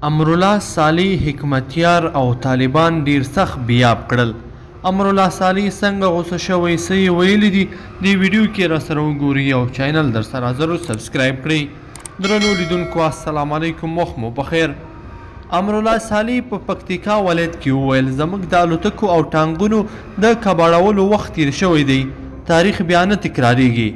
امرالله صالح حکمتیار او طالبان ډیر سخت بیاب کړل. امرالله صالح څنګه غوسه شوی څه یې ویلي دي دې ویډیو کې راسره وګورئ او چینل درسره ضرور سبسکرایب کړئ. درنو لیدونکو السلام علیکم، وخت مو بخیر. امرالله صالح په پکتیکا ولایت کې وویل زموږ د الوتکو او ټانګونو د کباړولو وخت تیر شوی دی، تاریخ بیا نه تکراریږي.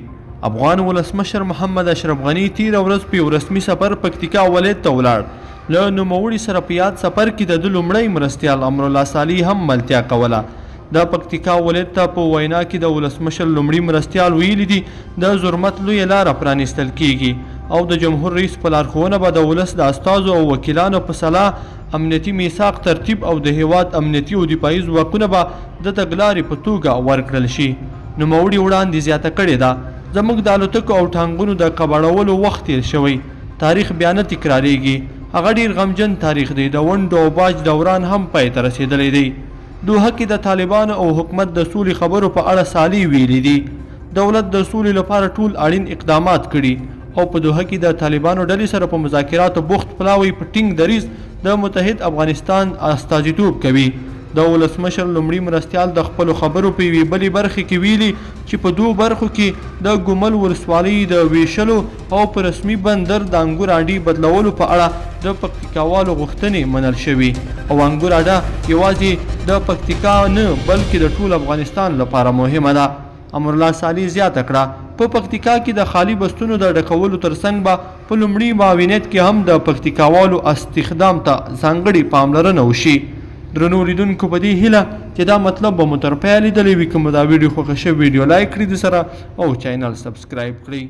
افغان ولسمشر محمد اشرف غني تیره ورځ په یو رسمي سفر پکتیکا ولایت ته ولاړ. له نوموړي سره په یاد سفر کې د ده لومړی مرستیال امرالله صالح هم ملتیا کوله. د پکتیکا ولایت ته په وینا کې د ولسمشر لومړي مرستیال ویلي دي د زرمت لویه لاره پرانیستل کیږي او د جمهور رئیس په لارښوونه به د ولس د استازو او وکیلانو په سلا امنیتي میثاق ترتیب او د هیواد امنیتي او دفاعي ځواکونه به د تګلارې په توګه ورکړل شي. نوموړي وړاندې زیاته کړې ده زموږ د الوتکو او ټانګونو د کباړولو وخت تیر شوی، تاریخ بیا نه تکراریږي. هغه ډیر غمجن تاریخ دی. د ونډو او باج دوران هم پای ته رسیدلی دی. دوحه کې د طالبانو او حکومت د سولې خبرو په اړه صالح ویلي دي دولت د سولې لپاره ټول اړین اقدامات کړي او په دوحه کې د طالبانو ډلې سره په مذاکراتو بوخت پلاوی په ټینګ دریځ د متحد افغانستان استازیتوب کوي. د ولسمشر لومړي مرستیال د خپلو خبرو په یوې بلې برخې کې ویلي چې په دوو برخو کې د ګومل ولسوالۍ د ویشلو او په رسمي بندر د انګور اډې بدلولو په اړه د پکتیکاوالو غوښتنې منل شوي او انګور اډه یوازې د پکتیکا نه بلکې د ټول افغانستان لپاره مهمه ده. امرالله صالح زیاته کړه په پکتیکا کې د خالي بستونو د ډکولو ترڅنګ به په لومړي معاونیت کې هم د پکتیکاوالو استخدام ته ځانګړې پاملرنه وشي. درنو لیدونکو په دې هیله چې دا مطلب به مو تر پایه لیدلی وي. که مو دا ویډیو خوښه شوې ویډیو لایک کړئ د سره او چینل سبسکرایب کړئ.